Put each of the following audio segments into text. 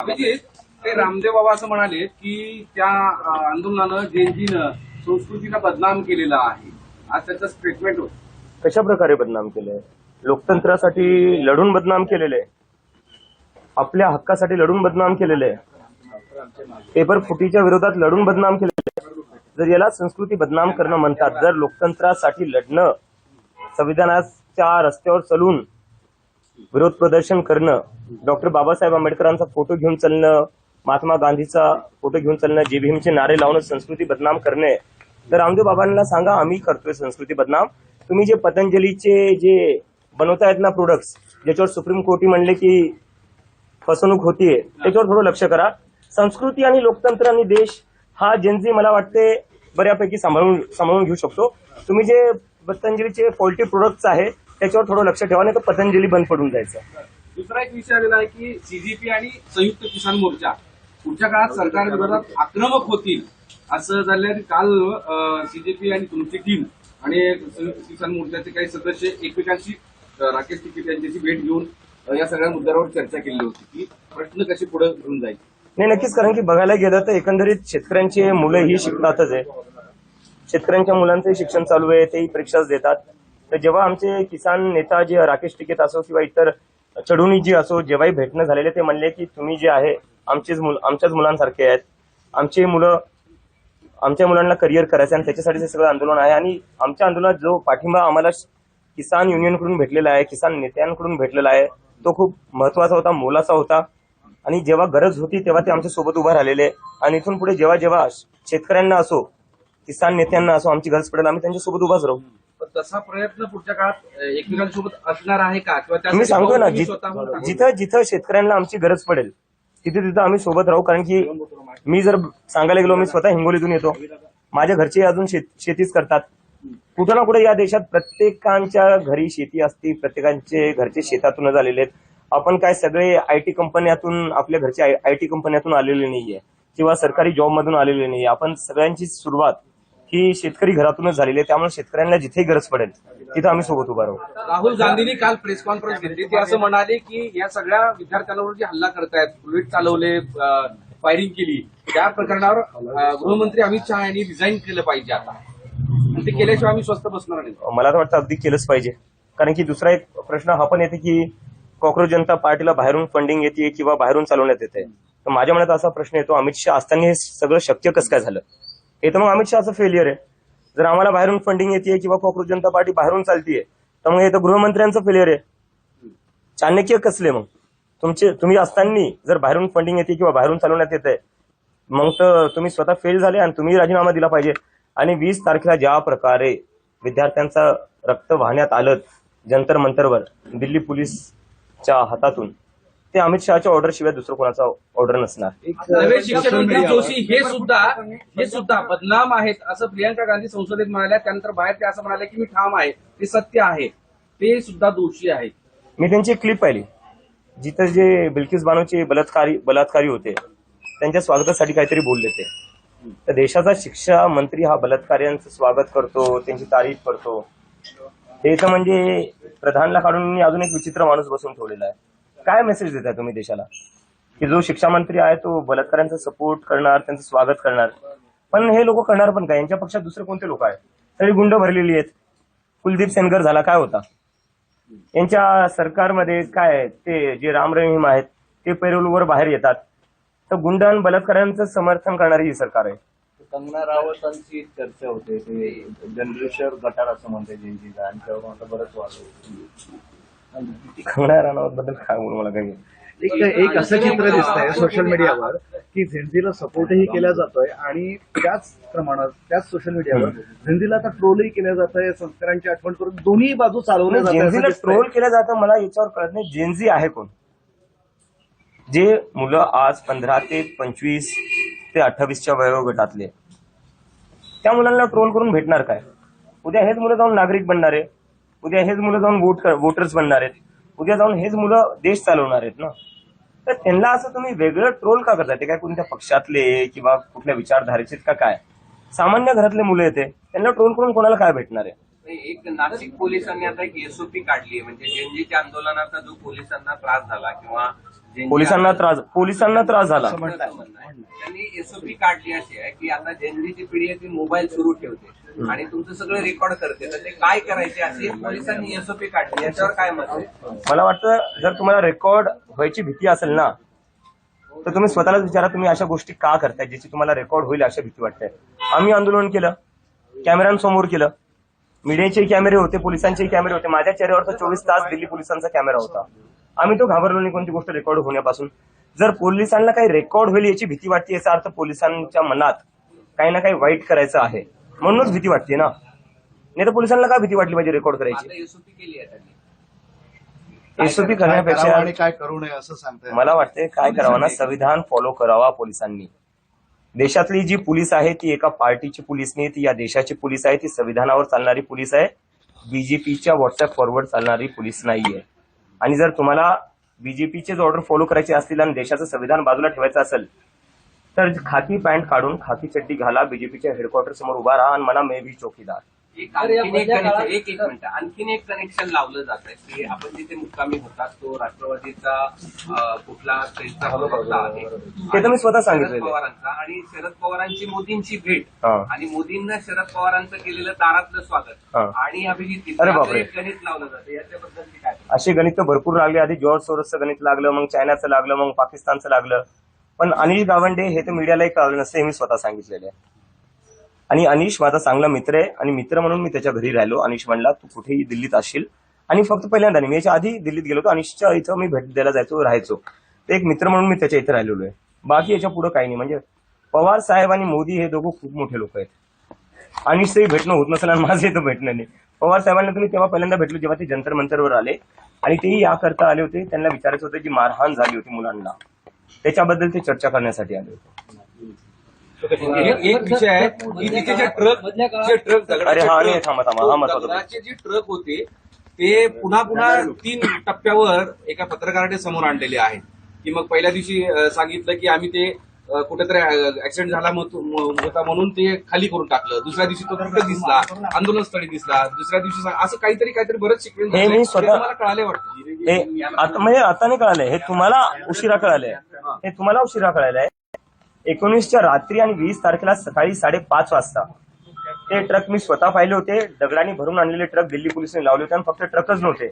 अभिजित, ते रामदेव बाबा असं म्हणाले की त्या आंदोलनानं जेनजीनं संस्कृतीला बदनाम केलेला आहे. आज त्याचं स्टेटमेंट होतं. कशा प्रकारे बदनाम केलंय? लोकतंत्रासाठी लढून बदनाम केलेले, आपल्या हक्कासाठी लढून बदनाम केलेले, पेपर फुटीच्या विरोधात लढून बदनाम केलेले. जर याला संस्कृती बदनाम करणं म्हणतात, जर लोकतंत्रासाठी लढणं, संविधानाच्या रस्त्यावर चलून विरोध प्रदर्शन करणं, डॉक्टर बाबासाहेब आंबेडकरांचा फोटो घेऊन चालणं, महात्मा गांधीचा फोटो घेऊन चालणं, जे भीमचे नारे लावणं संस्कृती बदनाम करणे, तर रामदेव बाबांना सांगा आम्ही करतोय संस्कृती बदनाम. तुम्ही जे पतंजलीचे जे बनवतायत ना प्रोडक्ट्स, ज्याच्यावर सुप्रीम कोर्टी म्हणले की फसवणूक होतीये, त्याच्यावर थोडं लक्ष करा. संस्कृती आणि लोकतंत्र आणि देश हा जेनजी मला वाटते बऱ्यापैकी सांभाळून घेऊ शकतो. तुम्ही जे पतंजलीचे पॉल्ट्री प्रोडक्ट्स आहे त्याच्यावर थोडं लक्ष ठेवा, नाही तर पतंजली बंद पडून जायचं. दुसरा एक विषय आलेला आहे की सीजेपी आणि संयुक्त किसान मोर्चा पुढच्या काळात सरकारविरोधात आक्रमक होतील असं झालं. काल सीजेपी आणि तुमची टीम आणि संयुक्त किसान मोर्चाचे काही सदस्य एकमेकांशी राकेश टिकेत यांच्याशी भेट घेऊन या सगळ्या मुद्द्यावर चर्चा केली होती की प्रश्न कसे पुढे घेऊन जाईल. नाही, नक्कीच. कारण की बघायला गेलं तर एकंदरीत शेतकऱ्यांची मुलं ही शिकतातच आहे. शेतकऱ्यांच्या मुलांचंही शिक्षण चालू आहे, तेही परीक्षाच देतात. तर जेव्हा आमचे किसान नेता जे राकेश टिकेत असो किंवा इतर चढुनी जी असो, जेव्हाही भेटणं झालेले ते म्हणले की तुम्ही जे आहे आमच्याच मुलांसारखे आहेत. आमच्या मुलांना करिअर करायचं आणि त्याच्यासाठी हे सगळं आंदोलन आहे. आणि आमच्या आंदोलनात जो पाठिंबा आम्हाला किसान युनियनकडून भेटलेला आहे, किसान नेत्यांकडून भेटलेला आहे, तो खूप महत्वाचा होता, मोलाचा होता. आणि जेव्हा गरज होती तेव्हा ते आमच्या सोबत उभा राहिलेले. आणि इथून पुढे जेव्हा जेव्हा शेतकऱ्यांना असो, किसान नेत्यांना असो आमची गरज पडेल, आम्ही त्यांच्या सोबत उभाच राहू. तसा प्रयत्न पुढच्या काळात एकमेकांसोबत असणार आहे का? किंवा मी सांगतो ना, जिथं जिथं शेतकऱ्यांना आमची गरज पडेल तिथे तिथं आम्ही सोबत राहू. कारण की मी जर सांगायला गेलो, मी स्वतः हिंगोलीतून येतो, माझ्या घरचे अजून शेतीच करतात. कुठं ना कुठे या देशात प्रत्येकांच्या घरी शेती असते, प्रत्येकांचे घरचे शेतातूनच आलेले आहेत. आपण काय सगळे आयटी कंपन्यातून, आपल्या घरचे आयटी कंपन्यातून आलेले नाहीये किंवा सरकारी जॉब मधून आलेले नाहीये. आपण सगळ्यांची सुरुवात ही शेतकरी घरातूनच झालेली आहे. त्यामुळे शेतकऱ्यांना जिथे गरज पडेल तिथं आम्ही सोबत उभा राहू. राहुल गांधींनी काल प्रेस कॉन्फरन्स घेतली, ते असं म्हणाले की या सगळ्या विद्यार्थ्यांवर जे हल्ला करतायत, बुलेट चालवले, फायरिंग केली, त्या प्रकरणावर गृहमंत्री अमित शहा यांनी रिझाईन केलं पाहिजे आता, आणि ते केल्याशिवाय आम्ही स्वस्त बसणार नाही. मला तर वाटतं अगदी केलंच पाहिजे. कारण की दुसरा एक प्रश्न हा पण येते की कॉक्रोच जनता पार्टीला बाहेरून फंडिंग येते किंवा बाहेरून चालवण्यात येते. तर माझ्या मनात असा प्रश्न येतो, अमित शहा असताना हे सगळं शक्य कसं काय झालं? हे तर मग अमित शहाचं फेलियर आहे. जर आम्हाला बाहेरून फंडिंग येते किंवा कॉक्रोच जनता पार्टी बाहेरून चालतीये तर मग हे तर गृहमंत्र्यांचं फेलियर आहे. चाणक्य कसले मग तुम्ही असताना जर बाहेरून फंडिंग येते किंवा बाहेरून चालवण्यात येते, मग तर तुम्ही स्वतः फेल झाले आणि तुम्ही राजीनामा दिला पाहिजे. आणि 20 तारखेला ज्या प्रकारे विद्यार्थ्यांचं रक्त वाहण्यात आलं जंतर मंतरवर दिल्ली पोलीसच्या हातातून, ते अमित शहाच्या ऑर्डर शिवाय दुसरं कोणाचा ऑर्डर नसणार. नवे शिक्षण मंत्री जोशी हे सुद्धा बदनाम आहेत असं प्रियंका गांधी संसदेत म्हणाल्या. त्यानंतर बाहेर ते असं म्हणाले की मी ठाम आहे, ते सत्य आहे, ते सुद्धा दोषी आहेत. मी त्यांची एक क्लिप पाहिली जिथं जे बिल्किस बानोचे बलात्कारी होते त्यांच्या स्वागतासाठी काहीतरी बोलले ते. तर देशाचा शिक्षा मंत्री हा बलात्काऱ्यांचं स्वागत करतो, त्यांची तारीफ करतो, हे तर म्हणजे प्रधानला काढून अजून एक विचित्र माणूस बसून ठेवलेला आहे. काय मेसेज देताय तुम्ही देशाला की जो शिक्षा मंत्री आहे तो बलात्काऱ्यांचा सपोर्ट करणार, त्यांचं स्वागत करणार? पण हे लोक करणार पण काय? यांच्या पक्षात दुसरे कोणते लोक आहेत? सगळी गुंड भरलेली आहेत. कुलदीप सेनगर झाला, काय होता यांच्या सरकारमध्ये? काय ते जे राम रहीम आहेत ते पैरोलवर बाहेर येतात. तर गुंड आणि बलात्काऱ्यांचं समर्थन करणारी ही सरकार आहे. कंगना रावतांची चर्चा होते, ते जनरेशर गटार असं म्हणते जेनजीला, आणि त्यावर आता बरंच वाद. कंगना राणावत बद्दल काय बोलू, मला काही एक असं चित्र दिसतंय सोशल मीडियावर की झेंझीला सपोर्टही केला जातोय आणि त्याच प्रमाणात त्याच सोशल मीडियावर झेंझीला आता ट्रोलही केलं जातंय, संस्कारांची आठवण करून दोन्ही बाजू चालवल्या जातात. जेनझीला ट्रोल केलं जातं, मला याच्यावर कळत नाही जेनझी आहे कोण? जे मुलं आज 15 ते 25 ते 28च्या वयोगटातले, त्या मुलांना ट्रोल करून भेटणार काय? उद्या हेच मुलं जाऊन नागरिक बनणार आहे, उद्या हेच मुलं जाऊन वोटर्स बनणार आहेत, उद्या जाऊन हेच मुलं देश चालवणार आहेत ना. तर त्यांना असं तुम्ही वेगळं ट्रोल का करताय? ते काय कोणत्या पक्षातले किंवा कुठल्या विचारधारेचे का काय? सामान्य घरातले मुलं येते, त्यांना ट्रोल करून कोणाला काय भेटणार आहे? एक नाशिक पोलिसांनी आता एक एसओपी काढली आहे, म्हणजे जेनजीच्या आंदोलनाचा जो पोलिसांना त्रास झाला किंवा पोलिसांना त्रास झाला. असं म्हणतात. त्यांनी एसओपी काढली अशी आहे की आता जनजीची पिढी आहे ती मोबाईल सुरू ठेवते आणि तुमचं सगळं रेकॉर्ड करते, तर ते काय करायचे अशी पोलिसांनी एसओपी काढली, याच्यावर काय मत आहे? मला वाटतं जर तुम्हाला रेकॉर्ड व्हायची भीती असेल ना, तर तुम्ही स्वतःलाच विचारा तुम्ही अशा गोष्टी का करताय ज्याची तुम्हाला रेकॉर्ड होईल अशी भीती वाटते. आम्ही आंदोलन केलं, कॅमेऱ्यांसमोर केलं, मीडियाचे कॅमेरे होते, पोलिसांचेही कॅमेरे होते. माझ्या चेहऱ्यावर तर 24 तास दिल्ली पोलिसांचा कॅमेरा होता. आम्ही तो घाबरलो नाही कोणती गोष्ट रेकॉर्ड होण्यापासून. जर पोलिसांना काही रेकॉर्ड होईल याची भीती वाटते, याचा अर्थ पोलिसांच्या मनात काही ना काही वाईट करायचं आहे म्हणूनच भीती वाटते ना. नाही तर पोलिसांना काय भीती वाटली पाहिजे रेकॉर्ड करायची? आता एसओपी केली आहे त्यांनी. एसओपी काय करावं करण्यापेक्षा आणि काय करू नये असं सांगताय. मला वाटते काय करावं ना, संविधान फॉलो करावा पोलिसांनी. देशातली जी पोलीस आहे ती एका पार्टीची पोलीस नाही, ती या देशाची पोलीस आहे. ती संविधानावर चालणारी पोलीस आहे, बीजेपीच्या व्हॉट्सअप फॉरवर्ड चालणारी पोलीस नाहीये. आणि जर तुम्हाला बीजेपीचेच ऑर्डर फॉलो करायचे असतील आणि देशाचं संविधान बाजूला ठेवायचं असेल तर खाकी पॅन्ट काढून खाकी चड्डी घाला, बीजेपीच्या हेडक्वार्टर समोर उभा राहा आणि म्हणा मे भी चौकीदार. आणखीन एक कनेक्शन लावलं जात आहे की आपण जिथे मुक्कामी होतात तो राष्ट्रवादीचा कुठला त्यांचा प्रवक्ता आहे, ते तर मी स्वतः सांगितलेलं शरद आहे. पवारांचा, आणि शरद पवारांची मोदींची भेट हा. आणि मोदींना शरद पवारांचं केलेलं दारातलं स्वागत हा. आणि अभिजित अरे असं बापरे. एक गणित लावलं जातं, याच्याबद्दल काय? असे गणित तर भरपूर लागले. आधी जॉर्ज सोरसचं गणित लागलं, मग चायनाचं लागलं, मग पाकिस्तानचं लागलं. पण अनिल गावंडे हे तर मीडियालाही कळलं नसतं, हे मी स्वतः सांगितलेलं आहे. आणि अनिश माझा चांगला मित्र आहे आणि मित्र म्हणून मी त्याच्या घरी राहिलो. अनिश म्हणला तू कुठेही दिल्लीत असशील, आणि फक्त पहिल्यांदा नाही, मी याच्या आधी दिल्लीत गेलो होतो. अनिशच्या इथं मी भेट द्यायला जायचो, राहायचो. ते एक मित्र म्हणून मी त्याच्या इथे राहिलेलो आहे. बाकी याच्या पुढे काही नाही. म्हणजे पवार साहेब आणि मोदी हे दोघं खूप मोठे लोक आहेत. अनिशचंही भेटणं होत नसेल आणि माझं इथं भेटणं नाही. पवार साहेबांना तुम्ही तेव्हा पहिल्यांदा भेटलो जेव्हा ते जंतर मंतरवर आले, आणि तेही याकरता आले होते, त्यांना विचारायचं होतं जी मारहाण झाली होती मुलांना, त्याच्याबद्दल ते चर्चा करण्यासाठी आले होते. एक विषय आहे की तिथे जे ट्रक अरे हा नाही, थांबा हा महत्वाचा. दगडाचे जे ट्रक होते ते पुन्हा पुन्हा 3 टप्प्यावर एका पत्रकाराने समोर आणलेले आहेत. की मग पहिल्या दिवशी सांगितलं की आम्ही ते कुठेतरी ऍक्सिडेंट झाला होता म्हणून ते खाली करून टाकलं. दुसऱ्या दिवशी तो कुठे दिसला, आंदोलनस्थळी दिसला. दुसऱ्या दिवशी असं काहीतरी बरंच शिकवेल. हे मी स्वतः- मला कळाले वाटतं. हे म्हणजे आता नाही कळालंय, हे तुम्हाला उशिरा कळालंय. हे तुम्हाला उशिरा कळालंय. 19च्या रात्री आणि 20 तारखेला सकाळी 5:30 वाजता ते ट्रक मी स्वतः पाहिले होते. दगडांनी भरून आणलेले ट्रक दिल्ली पोलिसांनी लावले होते, आणि फक्त ट्रकच नव्हते,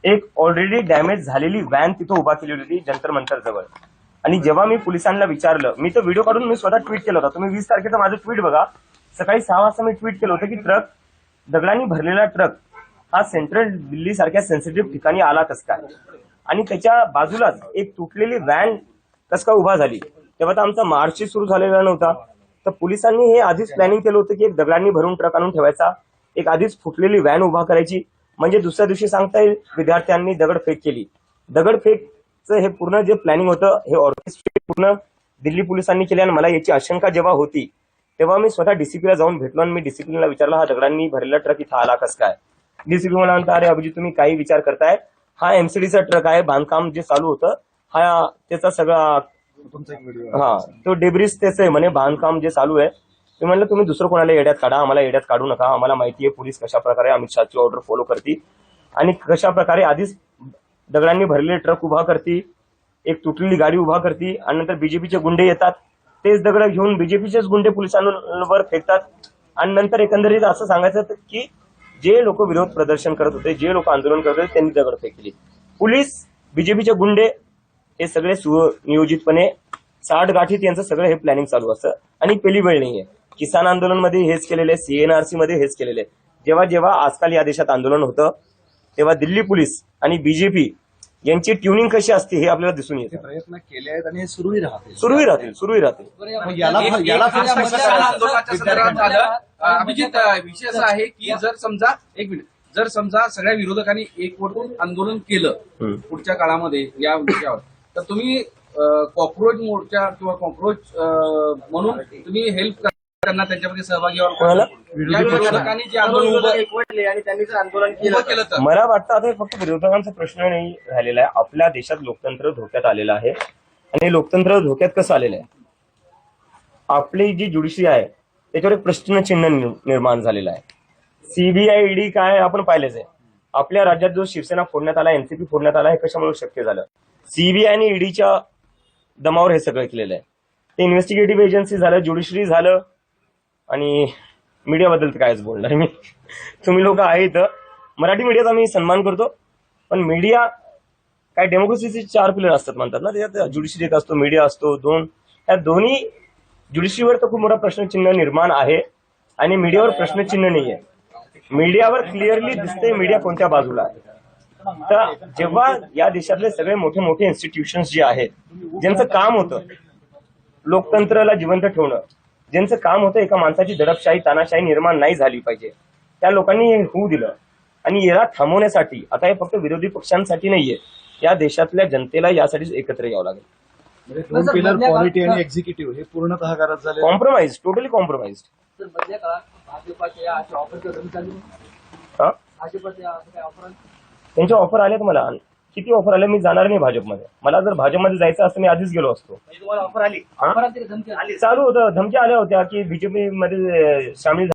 एक ऑलरेडी डॅमेज झालेली व्हॅन तिथं उभा केली होती जंतर मंतर जवळ. आणि जेव्हा मी पोलिसांना विचारलं, मी तो व्हिडिओ काढून मी स्वतः ट्विट केला होता. तुम्ही 20 तारखेचं माझं ट्विट बघा. सकाळी 6 वाजता मी ट्विट केलं होतं की दगडांनी भरलेला ट्रक हा सेंट्रल दिल्ली सारख्या सेन्सिटिव्ह ठिकाणी आला कस काय, आणि त्याच्या बाजूलाच एक तुटलेली व्हॅन कस काय उभा झाली. तेव्हा तर आमचा मार्चही सुरू झालेला नव्हता. तर पोलिसांनी हे आधीच प्लॅनिंग केलं होतं की एक दगडांनी भरून ट्रक आणून ठेवायचा, एक आधीच फुटलेली व्हॅन उभा करायची, म्हणजे दुसऱ्या दिवशी सांगता येईल विद्यार्थ्यांनी दगडफेक केली. दगडफेकचं हे पूर्ण जे प्लॅनिंग होतं हे ऑर्केस्ट्रेट पूर्ण दिल्ली पोलिसांनी केले. आणि मला याची आशंका जेव्हा होती तेव्हा मी स्वतः डीसीपीला जाऊन भेटलो आणि मी डीसीपीला विचारलं हा दगडांनी भरलेला ट्रक इथं आला कस काय. डीसीपी मला म्हणता अरे अभिजित तुम्ही काही विचार करताय, हा एमसीडीचा ट्रक आहे, बांधकाम जे चालू होतं हा त्याचा सगळा तुमचा एक व्हिडिओ हा तो डेब्रिस त्याचं आहे म्हणे, बांधकाम जे चालू आहे. मी म्हणलं तुम्ही दुसरं कोणाला येड्यात काढा, आम्हाला येड्यात काढू नका. आम्हाला माहिती आहे पोलीस कशा प्रकारे अमित शहाची ऑर्डर फॉलो करते आणि कशा प्रकारे आधीच दगडांनी भरलेले ट्रक उभा करते, एक तुटलेली गाडी उभा करते, आणि नंतर बीजेपीचे गुंडे येतात, तेच दगड घेऊन बीजेपीचेच गुंडे पोलिसांवर फेकतात. आणि नंतर एकंदरीत असं सांगायचं की जे लोक विरोध प्रदर्शन करत होते, जे लोक आंदोलन करत होते त्यांनी दगड फेकली. पोलीस, बीजेपीचे गुंडे हे सगळे सुनियोजितपणे 60 गाठीत यांचं सगळं हे प्लॅनिंग चालू असतं. आणि पहिली वेळ नाहीये. किसान आंदोलनमध्ये हेच केलेलं आहे, सीएनआरसी मध्ये हेच केलेलं आहे. जेव्हा जेव्हा आजकाल या देशात आंदोलन होतं तेव्हा दिल्ली पोलीस आणि बीजेपी यांची ट्युनिंग कशी असते हे आपल्याला दिसून येते. प्रयत्न केले आहेत आणि हे सुरूही राहतील. सुरूही राहतील. मग याला किसान आंदोलनाच्या संदर्भात झालं. अभिजित विषय असा आहे की जर समजा सगळ्या विरोधकांनी एकवटून आंदोलन केलं पुढच्या काळामध्ये या विषयावर, तर तुम्ही कॉक्रोच मोर्चा किंवा कॉक्रोच म्हणून तुम्ही हेल्प करणार त्यांच्यामध्ये सहभागी व्हाल. या विरोधकांनी जे आंदोलन एकवटले आणि त्यांनी जर आंदोलन केलं तर मला वाटतं आता हे फक्त विरोधकांचा प्रश्न नाही राहिलेला आहे. आपल्या देशात लोकतंत्र धोक्यात आलेलं आहे. आणि लोकतंत्र धोक्यात कसं आलेलं आहे, आपली जी ज्युडिशरी आहे त्याच्यावर एक प्रश्नचिन्ह निर्माण झालेलं आहे. सीबीआय ईडी काय आपण पाहिलेच आहे. आपल्या राज्यात जो शिवसेना फोडण्यात आला, एनसीपी फोडण्यात आला, हे कशामुळे शक्य झालं. सीबीआय आणि ईडीच्या दमावर हे सगळं केलेलं आहे. ते इन्व्हेस्टिगेटिव्ह एजन्सी झालं, ज्युडिशरी झालं, आणि मीडियाबद्दल तर कायच बोलणार मी. तुम्ही लोक आहेत, मराठी मीडियाचा मी सन्मान करतो, पण मीडिया काय डेमोक्रेसीचे 4 पिलर असतात म्हणतात ना, त्याच्यात ज्युडिशरी एक असतो, मीडिया असतो, या दोन्ही ज्युडिशरीवर तर खूप मोठा प्रश्नचिन्ह निर्माण आहे आणि मीडियावर प्रश्नचिन्ह नाहीये. मीडियावर क्लिअरली दिसते मीडिया कोणत्या बाजूला आहे. तर जेव्हा या देशातले सगळे मोठे मोठे इन्स्टिट्यूशन्स जे आहेत, ज्यांचं काम होतं लोकतंत्राला जिवंत ठेवणं, ज्यांचं काम होतं एका माणसाची दडपशाही तानाशाही निर्माण नाही झाली पाहिजे, त्या लोकांनी हे होऊ दिलं. आणि याला थांबवण्यासाठी आता हे फक्त विरोधी पक्षांसाठी नाहीये, या देशातल्या जनतेला यासाठी एकत्र यावं लागेल. म्हणजे 2 पिलर पॉलिटी आणि एक्झिक्युटिव्ह हे पूर्णतः घरात झाले. Compromise, totally compromise. हा, त्यांच्या ऑफर आल्यात मला. किती ऑफर आल्या मी जाणार नाही भाजपमध्ये. मला जर भाजपमध्ये जायचं असतं मी आधीच गेलो असतो. तुम्हाला ऑफर आली? चालू होतं, धमकी आल्या होत्या की बीजेपी मध्ये सामील